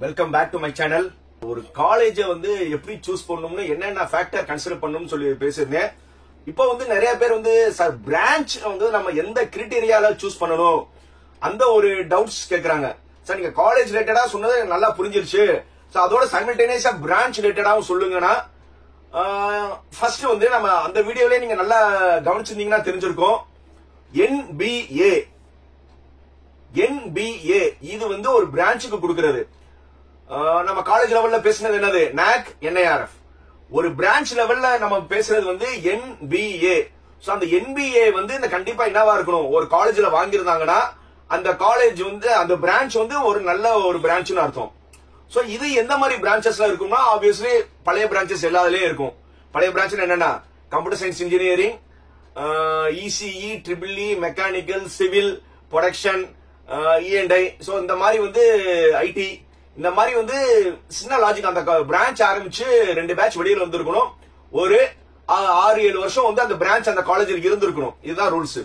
Welcome back to my channel. ஒரு காலேஜ வந்து எப்படி சூஸ் பண்ணணும்னு என்னென்ன ஃபேக்டர் கன்சிடர் பண்ணணும்னு சொல்லி பேசியிருந்தேன். இப்போ வந்து நிறைய பேர் வந்து சார் பிரான்ச் வந்து நம்ம எந்த கிரிட்டீரியால சூஸ் பண்ணணும் அந்த ஒரு டவுட்ஸ் கேக்குறாங்க. சார் நீங்க காலேஜ் ரிலேட்டடா சொன்னது நல்லா புரிஞ்சிருச்சு. அதோட சைமல்டேனியஸா பிரான்ச் ரிலேட்டடாவும் சொல்லுங்கன்னா ஃபர்ஸ்ட் வந்து நம்ம அந்த வீடியோலயே நீங்க நல்லா கவனிச்சிருந்தீங்கன்னா தெரிஞ்சிருக்கும். NBA இது வந்து ஒரு பிரான்ச்சுக்கு கொடுக்கிறது. நம்ம காலேஜ் லெவல்ல பேசினது என்னது? NAC NIRF. ஒரு பிரான்ச் லெவல்ல நம்ம பேசுறது வந்து NBA. அந்த NBA வந்து இந்த கண்டிப்பா என்னவா இருக்கணும்? ஒரு காலேஜ்ல வாங்கியிருந்தாங்கன்னா அந்த காலேஜ் வந்து அந்த பிரான்ச் வந்து ஒரு நல்ல ஒரு பிரான்ச்னு அர்த்தம். சோ இது எந்த மாதிரி பிரான்ச்சஸ்ல இருக்கும்னா ஆப்வியஸ்லி பழைய பிரான்ச்சஸ் எல்லாத்துலயும் இருக்கும். பழைய பிரான்ச் என்னன்னா computer science engineering, ECE, EEE, mechanical, civil, production, E&I. So இந்த மாதிரி வந்து IT, இந்த மாதிரி வந்து சின்ன லாஜிக். அந்த பிரான்ச் ஆரம்பிச்சு 2 பேட்ச் வெளியில வந்திருக்கணும். ஒரு 6-7 வருஷம் வந்து அந்த பிரான்ச் அந்த காலேஜில் இருந்திருக்கணும். இதுதான் ரூல்ஸ்.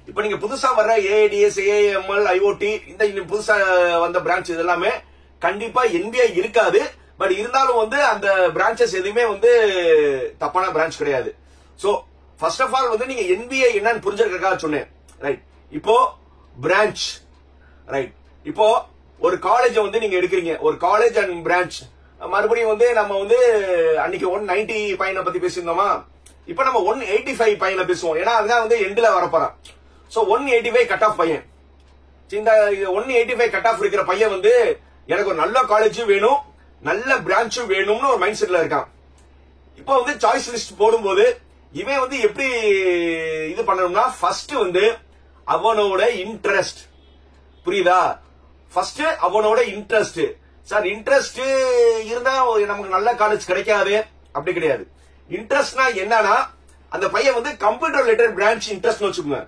இப்ப நீங்க புதுசா வர்ற AIDS, AIML, IoT இந்த புதுசா வந்த பிரான்ச் இதெல்லாமே கண்டிப்பா NBA இருக்காது. பட் இருந்தாலும் வந்து அந்த பிரான்சஸ் எதுவுமே வந்து தப்பான பிரான்ச் கிடையாது. சோ ஃபர்ஸ்ட் ஆஃப் ஆல் வந்து நீங்க NBA என்னன்னு புரிஞ்சிருக்கா சொன்னேன். ரைட். இப்போ பிரான்ச், ரைட். இப்போ ஒரு காலேஜ் வந்து நீங்க எடுக்கிறீங்க, ஒரு காலேஜ் அண்ட் பிரான்ச். மறுபடியும் வந்து நம்ம வந்து அன்னைக்கு 190 பையனை பத்தி பேசியிருந்தோமா, இப்ப நம்ம 185 பையனை பேசுவோம். ஏன்னா அதுதான் வந்து எண்ட்ல வரப்போறான். சோ 185 கட் ஆஃப் பையன். இந்த 185 கட் ஆஃப் இருக்கிற பையன் வந்து எனக்கு ஒரு நல்ல காலேஜும் வேணும், நல்ல பிரான்ச்சும் வேணும்னு ஒரு மைண்ட் செட்ல இருக்கான். இப்போ வந்து சாய்ஸ் லிஸ்ட் போடும்போது இவன் வந்து எப்படி இது பண்ணணும்னா ஃபர்ஸ்ட் வந்து அவனோட இன்ட்ரெஸ்ட். புரியுதா? ஃபர்ஸ்ட் அவனோட இன்ட்ரெஸ்ட். சார் இன்ட்ரெஸ்ட் இருந்தா நமக்கு நல்ல காலேஜ் கிடைக்காது, அப்படி கிடையாது. இன்ட்ரெஸ்ட்னா என்னன்னா அந்த பையன் வந்து கம்ப்யூட்டர் ரிலேட்டட் பிரான்ச் இன்ட்ரெஸ்ட் வச்சுக்கோங்க.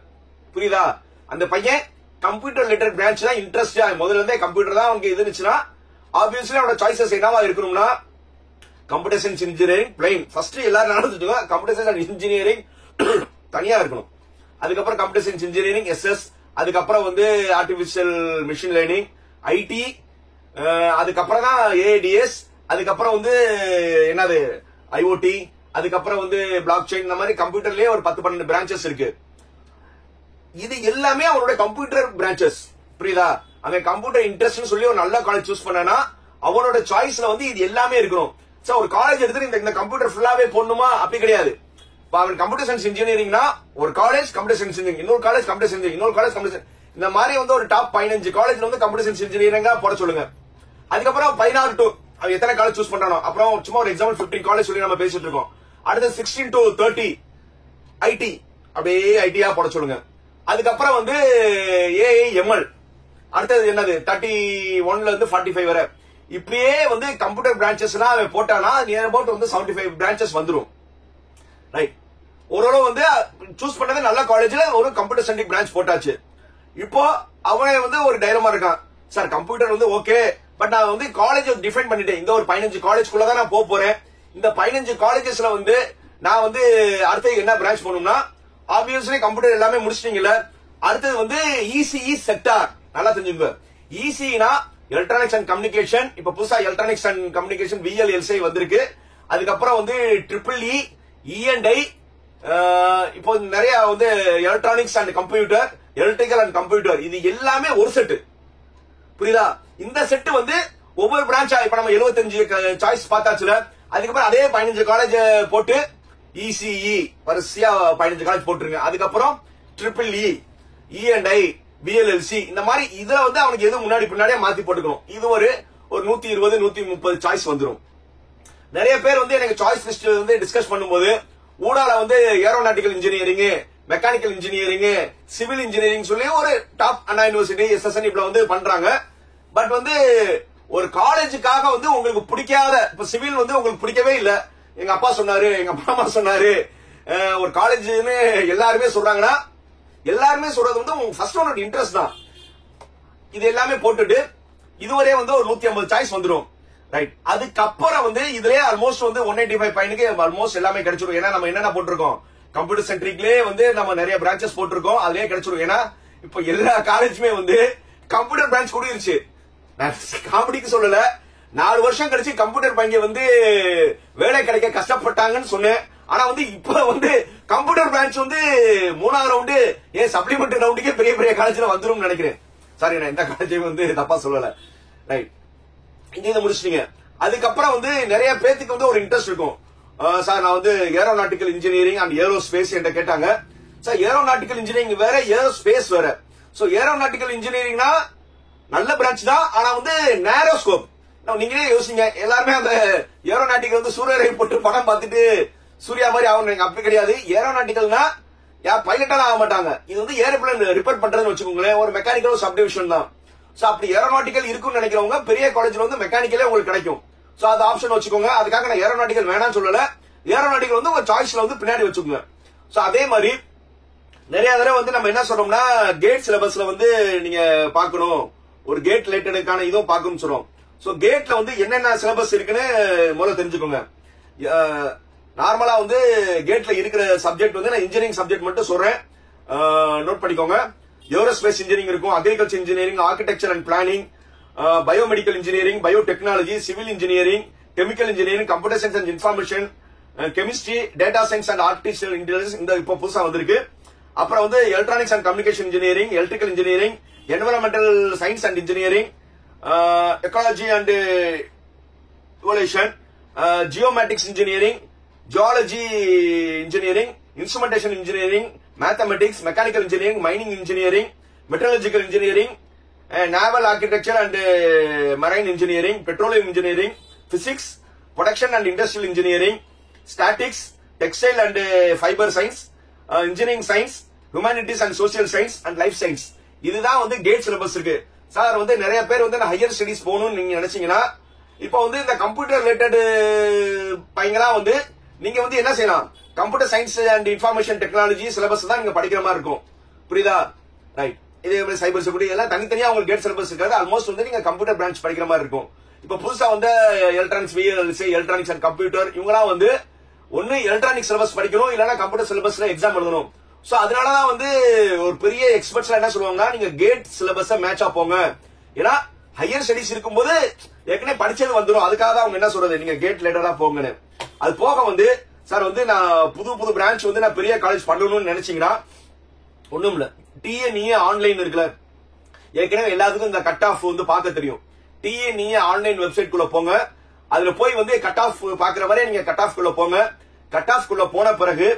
புரியுதா? அந்த பையன் கம்ப்யூட்டர் ரிலேட்டட் பிரான்ச் தான் இன்ட்ரெஸ்ட். முதல்ல இருந்தே கம்ப்யூட்டர் தான் அவங்க இருந்துச்சுன்னா ஆப்வியஸ்லி அவனோட சாய்ஸஸ் என்னவா இருக்கணும்னா computer science engineering plain. First எல்லாரும் நடந்துட்டு கம்ப்யூட்டர் சயின்ஸ் அண்ட் இன்ஜினியரிங் தனியா இருக்கணும். அதுக்கப்புறம் கம்ப்யூட்டர் சயின்ஸ் இன்ஜினியரிங் SS, அதுக்கப்புறம் வந்து ஆர்டிபிஷியல் மிஷின் லேர்னிங், IT, அதுக்கப்புறம் தான் AIDS, அதுக்கப்புறம் வந்து என்னது IoT, அதுக்கப்புறம் வந்து பிளாக் செயின். இந்த மாதிரி கம்ப்யூட்டர்லயே ஒரு 10-12 பிரான்சஸ் இருக்கு. இது எல்லாமே அவரோட கம்ப்யூட்டர் பிரான்சஸ். புரியுதா? அவன் கம்ப்யூட்டர் இன்ட்ரெஸ்ட் சொல்லி ஒரு நல்ல காலேஜ் சூஸ் பண்ணனா அவனோட சாய்ஸ்ல வந்து இது எல்லாமே இருக்கணும். சார் ஒரு காலேஜ் எடுத்து இந்த கம்ப்யூட்டர் ஃபுல்லாவே போடணுமா? அப்படி கிடையாது. அவன் கம்ப்யூட்டர் சயின்ஸ் இன்ஜினியரிங்னா ஒரு காலேஜ் கம்ப்யூட்டர் சயின்ஸ் இன்ஜினியரிங், இன்னொரு காலேஜ் கம்ப்யூட்டர் சயின்ஸ், இன்னொரு காலேஜ் கம்ப்யூட்டர், இந்த மாதிரி வந்து ஒரு டாப் 15 காலேஜ்ல வந்து கம்ப்யூட்டர் சயின்ஸ் இன்ஜினியரிங்கா போட சொல்லுங்க. அதுக்கப்புறம் 16 to அவன் எத்தனை காலேஜ் சூஸ் பண்றானோ, அப்புறம் சும்மா ஒரு எக்ஸாம்பிள் 15 காலேஜ் சொல்லி நம்ம பேசிட்டு இருக்கோம். அடுத்து 16 to 30 IT, அப்படியே ஐடியா போட சொல்லுங்க. அதுக்கப்புறம் வந்து AIML, அடுத்தது என்னது 31ல இருந்து 45 வரை. இப்படியே வந்து கம்ப்யூட்டர் பிரான்சஸ் எல்லாம் அவன் போட்டானா நியர் அபவுட் வந்து 75 பிரான்சஸ் வந்துரும். ரைட். ஓரளவு வந்து சூஸ் பண்ணது நல்ல காலேஜ்ல ஒரு கம்ப்யூட்டர் சென்ட்ரிக் பிரான்ச் போட்டாச்சு. இப்போ அவன் வந்து ஒரு டைலமா இருக்கான். சார் கம்ப்யூட்டர் வந்து ஓகே, பட் நான் வந்து காலேஜ் டிஃபைன் பண்ணிட்டேன். இந்த ஒரு 15 காலேஜ்குள்ள தான் நான் போறேன். இந்த 15 காலேஜஸ்ல வந்து நான் வந்து அடுத்து என்ன பிரான்ச் பண்ணணும்னா ஆப்வியஸ்லி கம்ப்யூட்டர் எல்லாமே முடிச்சிட்டீங்கல்ல, அடுத்தது வந்து ECE செக்டார். நல்லா தெரிஞ்சுங்க. ECEனா எலக்ட்ரானிக்ஸ் அண்ட் கம்யூனிகேஷன். இப்ப புதுசா எலக்ட்ரானிக்ஸ் அண்ட் கம்யூனிகேஷன் VLSI வந்திருக்கு. அதுக்கப்புறம் வந்து EEE, E&I, இப்போ நிறைய வந்து electronics and computer, electrical and computer, இது எல்லாமே ஒரு செட்டு. புரியுதா? இந்த செட்டு வந்து ஒவ்வொரு பிரான்ச்சா இப்ப நம்ம 75 சாய்ஸ் பார்த்தாச்சுல, அதுக்கப்புறம் அதே 15 காலேஜ் போட்டு ECE வரிசையா 15 காலேஜ் போட்டுருங்க. அதுக்கப்புறம் EEE, E&I, VLSI, இந்த மாதிரி இதுல வந்து அவனுக்கு எது முன்னாடி பின்னாடியே மாத்தி போட்டுக்கணும். இது ஒரு 120 130 சாய்ஸ் வந்துடும். நிறைய பேர் வந்து எனக்கு சாய்ஸ் லிஸ்ட் வந்து டிஸ்கஸ் பண்ணும்போது ஊடால வந்து aeronautical engineering, mechanical engineering, civil engineering சொல்லி ஒரு டாப் அண்ணா யூனிவர்சிட்டி SSN இப்ப வந்து பண்றாங்க. பட் வந்து ஒரு காலேஜுக்காக வந்து உங்களுக்கு பிடிக்காத, இப்ப சிவில் வந்து உங்களுக்கு பிடிக்கவே இல்ல, எங்க அப்பா சொன்னாரு, எங்க அப்பா அம்மா சொன்னாரு, ஒரு காலேஜ்னு எல்லாருமே சொல்றாங்கன்னா எல்லாருமே சொல்றது வந்து ஃபர்ஸ்ட் உன்னோட இன்ட்ரெஸ்ட் தான். இது எல்லாமே போட்டுட்டு இதுவரை வந்து ஒரு 150 சாய்ஸ் வந்துடும். ரைட். அதுக்கப்புறம் வந்து இதுலயே ஆல்மோஸ்ட் வந்து 185 பையனுக்கு ஆல்மோஸ்ட் எல்லாமே கிடைச்சிடும். ஏன்னா நம்ம என்னென்ன போட்டிருக்கோம், கம்ப்யூட்டர் சென்ட்ரிக்லயே வந்து நம்ம நிறைய பிரான்சஸ் போட்டிருக்கோம், அதுலயே கிடைச்சிடும். ஏன்னா இப்ப எல்லா காலேஜுமே வந்து கம்ப்யூட்டர் பிரான்ச் கூடிருச்சு. நான் காமெடிக்கு சொல்லல. 4 வருஷம் கழிச்சு கம்ப்யூட்டர் பையங்க வந்து வேலை கிடைக்க கஷ்டப்பட்டாங்கன்னு சொன்னேன். ஆனா வந்து இப்ப வந்து கம்ப்யூட்டர் பிரான்ச் வந்து 3வது ரவுண்டு ஏன் சப்ளிமெண்டரி ரவுண்டுக்கே பெரிய பெரிய காலேஜ்ல வந்துரும் நினைக்கிறேன். சாரி, நான் இந்த காலேஜையும் வந்து தப்பா சொல்லல. ரைட், இங்க முடிச்சிட்டீங்க. அதுக்கப்புறம் வந்து நிறைய பேத்துக்கு வந்து ஒரு இன்ட்ரெஸ்ட் இருக்கும். சார் நான் வந்து ஏரோநாட்டிக்கல் இன்ஜினியரிங் அண்ட் ஏரோஸ்பேஸ் என்ற கேட்டாங்க. சார் ஏரோநாட்டிக்கல் இன்ஜினியரிங் வேற, ஏரோஸ்பேஸ் வேற. சோ ஏரோநாட்டிக்கல் இன்ஜினியரிங்னா நல்ல பிரான்ச் தான், ஆனா வந்து நேரோ ஸ்கோப். நீங்களே யோசிங்க, எல்லாருமே அந்த ஏரோநாட்டிக்கல் வந்து சூரியரை போட்டு படம் பார்த்துட்டு சூர்யா மாதிரி ஆகணும், அப்படி கிடையாது. ஏரோநாட்டிக்கல்னா யார் பைலட்டாலாம் ஆக மாட்டாங்க. இது வந்து ஏரோப்ளேன் ரிப்பேர் பண்றதுன்னு வச்சுக்கோங்களேன், ஒரு மெக்கானிக்கல் சப்டிவிஷன் தான். சோ அப்படி ஏரோநாட்டிக்கல் இருக்குன்னு நினைக்கிறவங்க பெரிய காலேஜ்ல வந்து மெக்கானிக்கலே உங்களுக்கு கிடைக்கும். சோ அது ஆப்ஷன் வச்சுக்கோங்க. அதுக்காக நான் ஏரோநாட்டிக்கல் வேணாம்னு சொல்லல. ஏரோநாட்டிக்கல் வந்து ஒரு சாய்ஸ்ல வந்து பின்னாடி வச்சுக்கோங்க. சோ அதே மாதிரி நிறைய தடவை வந்து நம்ம என்ன சொல்றோம்னா, கேட் சிலபஸ்ல வந்து நீங்க பாக்கணும், ஒரு கேட் ரிலேட்டடுக்கான இதுவும் பாக்கணும்னு சொல்றோம். சோ கேட்ல வந்து என்னென்ன சிலபஸ் இருக்குன்னு முதல்ல தெரிஞ்சுக்கோங்க. நார்மலா வந்து கேட்ல இருக்கிற சப்ஜெக்ட் வந்து நான் இன்ஜினியரிங் சப்ஜெக்ட் மட்டும் சொல்றேன், நோட் பண்ணிக்கோங்க. ஏரோஸ்பேஸ் இன்ஜினியரிங் இருக்கும், agriculture engineering, architecture and planning, biomedical engineering, biotechnology, civil engineering, chemical engineering, computer science and information, chemistry, data science and artificial intelligence, இந்த இப்போ புதுசா வந்திருக்கு. அப்புறம் வந்து electronics and communication engineering, electrical engineering, environmental science and engineering, ecology and evolution, geomatics engineering, geology engineering, instrumentation engineering, mathematics, mechanical engineering, mining engineering, metallurgical engineering, naval architecture and marine engineering, petroleum engineering, physics, production and industrial engineering, statics, textile and fibre science, engineering science, humanities and social science and life science. இதுதான் வந்து gate syllabus இருக்கு. Sir வந்து நிறைய பேர் வந்து higher studies போகணும்னு நீங்க நினைச்சீங்கன்னா, இப்ப வந்து இந்த கம்ப்யூட்டர் ரிலேட்டட் பையங்களாம் வந்து நீங்க வந்து என்ன செய்யலாம், computer science and information technology syllabus தான் நீங்க படிக்கிற மாதிரி இருக்கும். புரியுதா? ரைட். இதே மாதிரி சைபர் செக்யூரிட்டி எல்லாம் தனித்தனியா உங்களுக்கு கேட் சிலபஸ் இருக்காது. ஆல்மோஸ்ட் வந்து நீங்க கம்ப்யூட்டர் பிரான்ச் படிக்கிற மாதிரி இருக்கும். இப்ப புதுசா வந்து electronics, VLC, electronics and computer, இவங்கலாம் வந்து ஒன்னு எலக்ட்ரானிக் சிலபஸ் படிக்கணும், இல்லன்னா கம்ப்யூட்டர் சிலபஸ்ல எக்ஸாம் எழுதணும். சோ அதனாலதான் வந்து ஒரு பெரிய எக்ஸ்பர்ட்ஸ் என்ன சொல்லுவாங்கன்னா, நீங்க கேட் சிலபஸ் மேட்சா போங்க. ஏன்னா ஹையர் ஸ்டடிஸ் இருக்கும்போது ஏற்கனவே படிச்சது வந்துடும். அதுக்காக தான் அவங்க என்ன சொல்றது, நீங்க கேட் லேட்டரா போங்கன்னு. அது போக வந்து சார் வந்து நான் புது பிரான்ச் வந்து நான் பெரிய காலேஜ் பண்ணணும்னு நினைச்சீங்கன்னா ஒண்ணும் இல்ல. டிஎன்இஏ ஆன்லைன் இருக்குல்ல, ஏற்கனவே எல்லாத்துக்கும் இந்த கட் ஆஃப் வந்து பார்க்க தெரியும். டிஎன்இஏ ஆன்லைன் வெப்சைட் குள்ள போங்க. அதுல போய் வந்து கட் ஆஃப் பாக்குற வரை நீங்க கட் ஆஃப் குள்ள போங்க. கட் ஆஃப் குள்ள போன பிறகு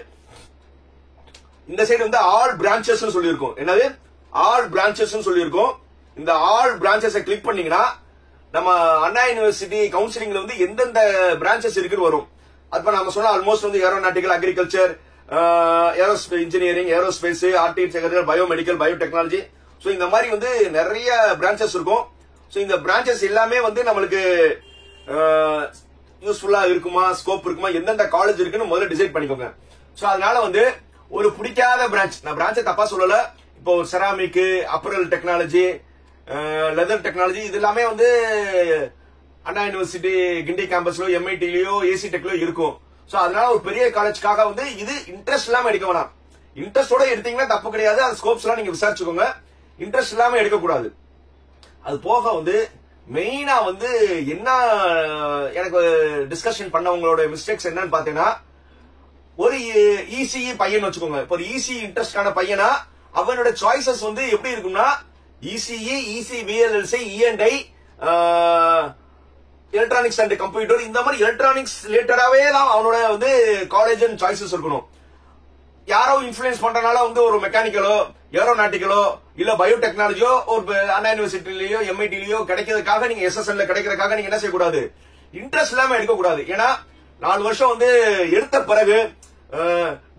இந்த சைடு வந்து ஆல் பிரான்ச்சஸ் சொல்லியிருக்கோம். என்னது ஆல் பிரான்ச்சஸ் சொல்லியிருக்கோம். இந்த ஆல் பிரான்ச்சஸை கிளிக் பண்ணீங்கன்னா நம்ம அண்ணா யூனிவர்சிட்டி கவுன்சிலிங்ல வந்து எந்தெந்த பிரான்ச்சஸ் இருக்குன்னு வரும். அப்ப நம்ம சொன்னா ஆல்மோஸ்ட் வந்து aeronautical, agriculture, aerospace engineering, aerospace, artificial, biomedical, biotechnology. So இந்த மாதிரி வந்து நிறைய பிரான்ச்சஸ் இருக்கும். சோ இந்த பிரான்ச்சஸ் எல்லாமே வந்து நம்மளுக்கு யூஸ்ஃபுல்லா இருக்குமா, ஸ்கோப் இருக்குமா, எந்தெந்த காலேஜ் இருக்குன்னு முதல்ல டிசைட் பண்ணிக்கோங்க. சோ அதனால வந்து ஒரு பிடிக்காத பிரான்ச், நான் பிரான்ச்சை தப்பா சொல்லல, இப்போ ceramic, apparel technology, leather technology, இது எல்லாமே வந்து அண்ணா யூனிவர்சிட்டி கிண்டி கேம்பஸ்லயோ, எம்ஐடிலயோ, ஏசி டெக்லயோ இருக்கும். சோ அதனால ஒரு பெரிய காலேஜ்க்காக வந்து இது இன்ட்ரெஸ்ட் இல்லாம எடுக்க வேணாம். இன்ட்ரெஸ்டோட எடுத்தீங்கன்னா தப்பு கிடையாது. அது ஸ்கோப்ஸ் எல்லாம் நீங்க விசாரிச்சுக்கோங்க. இன்ட்ரெஸ்ட் இல்லாம எடுக்கக்கூடாது. அது போக வந்து மெயினா வந்து என்ன எனக்கு டிஸ்கஷன் பண்ணவங்களோட மிஸ்டேக்ஸ் என்னன்னு பாத்தீங்கன்னா, ஒரு இசிஇ பையன் வச்சுக்கோங்க. இப்போ ஒரு இசிஇ இன்ட்ரெஸ்டான பையனா அவனோட சாய்ஸஸ் வந்து எப்படி இருக்கும்னா, ECE, EC VLSI, ENI, electronics and computer, இந்த மாதிரி எலக்ட்ரானிக்ஸ் ரிலேட்டடாவே தான் அவனோட வந்து காலேஜ் அண்ட் சாய்ஸஸ் இருக்கணும். யாரோ இன்ஃபுளுன்ஸ் பண்றதுனால வந்து ஒரு மெக்கானிக்கலோ, ஏரோநாட்டிக்கலோ, இல்ல பயோடெக்னாலஜியோ ஒரு அண்ணா யூனிவர்சிட்டிலயோ, எம்ஐடிலயோ கிடைக்கிறதுக்காக, நீங்க எஸ்எஸ்என்ல கிடைக்கிறதுக்காக நீங்க என்ன செய்யக்கூடாது, இன்ட்ரெஸ்ட் இல்லாம எடுக்கக்கூடாது. ஏன்னா 4 வருஷம் வந்து எடுத்த பிறகு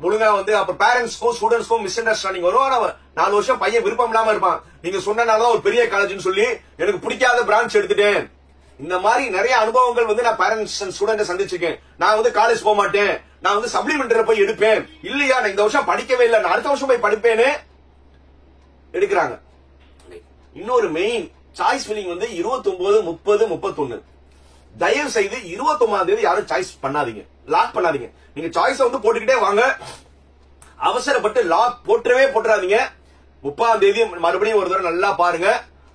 ஒழுங்கா வந்து அப்ப பேரண்ட்ஸ்க்கும் ஸ்டூடெண்ட்ஸ்க்கும் மிஸ் அண்டர்ஸ்டாண்டிங் வரும். ஆனா 4 வருஷம் பையன் விருப்பம் இல்லாம இருப்பான். நீங்க சொன்னனாலதான் ஒரு பெரிய காலேஜ்னு சொல்லி எனக்கு பிடிக்காத பிரான்ச் எடுத்துட்டேன். இந்த மாதிரி நிறைய அனுபவங்கள் வந்து நான் பேரண்ட்ஸ் அண்ட் ஸ்டூடெண்ட் சந்திச்சிருக்கேன். நான் வந்து காலேஜ் போக மாட்டேன், நான் வந்து சப்ளிமெண்டரி போய் எடுப்பேன், இல்லையா நான் இந்த வருஷம் படிக்கவே இல்லை, நான் அடுத்த வருஷம் போய் படிப்பேன்னு எடுக்கிறாங்க. இன்னொரு மெயின் சாய்ஸ் ஃபில்லிங் வந்து 29, 30, 31. தயவு செய்து 29ஆம் தேதி யாரும் சாய்ஸ் பண்ணாதீங்க, லாக் பண்ணாதீங்க. நீங்க சாய்ஸ் வந்து போட்டுக்கிட்டே வாங்க. அவசரப்பட்டு லாக் போட்டுறாதீங்க. 30ஆம் தேதி மறுபடியும் ஒரு தடவை நல்லா பாருங்க.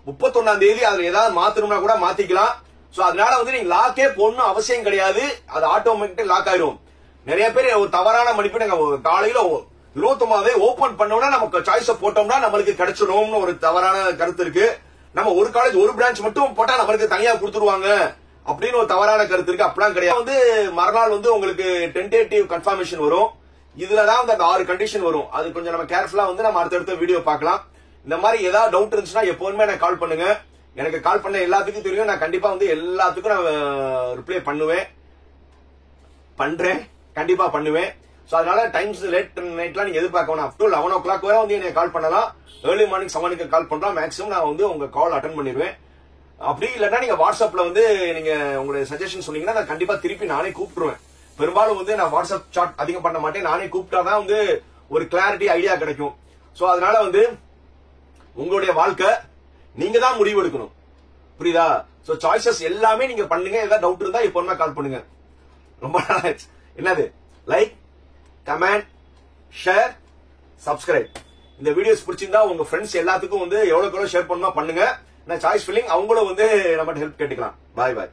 31ஆம் தேதி அதுல ஏதாவது மாத்தணும்னா கூட மாத்திக்கலாம். சோ அதனால வந்து நீங்க லாக்கே போடணும் அவசியம் கிடையாது. அது ஆட்டோமேட்டிக் லாக் ஆயிரும். நிறைய பேர் ஒரு தவறான மதிப்பு நாங்க காலையில 29 ஓபன் பண்ணோம்னா நமக்கு சாய்ஸ் போட்டோம்னா நம்மளுக்கு கிடைச்சிடும்னு ஒரு தவறான கருத்து இருக்கு. நம்ம ஒரு காலேஜ் ஒரு பிரான்ச் மட்டும் போட்டா நம்மளுக்கு தனியா கொடுத்துருவாங்க அப்படின்னு ஒரு தவறான கருத்து இருக்கு. அப்படிலாம் கிடையாது. வந்து மறுநாள் வந்து உங்களுக்கு டென்டேட்டிவ் கன்ஃபர்மேஷன் வரும். இதுலதான் வந்து அந்த 6 கண்டிஷன் வரும். அது கொஞ்சம் நம்ம கேர்ஃபுல்லா வந்து நம்ம அடுத்தடுத்த வீடியோ பார்க்கலாம். இந்த மாதிரி ஏதாவது டவுட் இருந்துச்சுன்னா எப்போதுமே எனக்கு கால் பண்ணுங்க. எனக்கு கால் பண்ண எல்லாத்துக்கும் தெரியும். நான் கண்டிப்பா வந்து எல்லாத்துக்கும் நான் ரிப்ளை பண்றேன். கண்டிப்பா பண்ணுவேன். சோ அதனால டைம்ஸ் லேட் நைட்லாம் நீங்க எதிர்பார்க்க வேணாம். அப் டு 11 o'clock வரை வந்து எனக்கு கால் பண்ணலாம். ஏர்லி மார்னிங் 7 கால் பண்றோம். மேக்ஸிமம் நான் வந்து உங்க கால் அட்டன் பண்ணிடுவேன். அப்படி இல்லைன்னா நீங்க வாட்ஸ்அப்ல வந்து நீங்க உங்களுடைய சஜஷன் சொன்னீங்கன்னா நான் கண்டிப்பா திருப்பி நானே கூப்பிட்டுருவேன். பெரும்பாலும் வந்து நான் வாட்ஸ்அப் சாட் அதிகம் பண்ண மாட்டேன். நானே கூப்பிட்டாதான் வந்து ஒரு கிளாரிட்டி ஐடியா கிடைக்கும். சோ அதனால வந்து உங்களுடைய வாழ்க்கை நீங்க தான் முடிவு எடுக்கணும். புரியுதா? சோ சாய்ஸஸ் எல்லாமே நீங்க பண்ணுங்க. ஏதாவது டவுட் இருந்தா எப்பவுமே கால் பண்ணுங்க. ரொம்ப என்னது லைக், கமெண்ட், ஷேர், சப்ஸ்கிரைப். இந்த வீடியோஸ் பிடிச்சிருந்தா உங்க ஃப்ரெண்ட்ஸ் எல்லாத்துக்கும் வந்து எவ்வளவு ஷேர் பண்ணுமா பண்ணுங்க. சாய்ஸ் ஃபில்லிங் அவங்களும் வந்து நம்ம ஹெல்ப் கேட்டுக்கலாம். பாய் பாய்.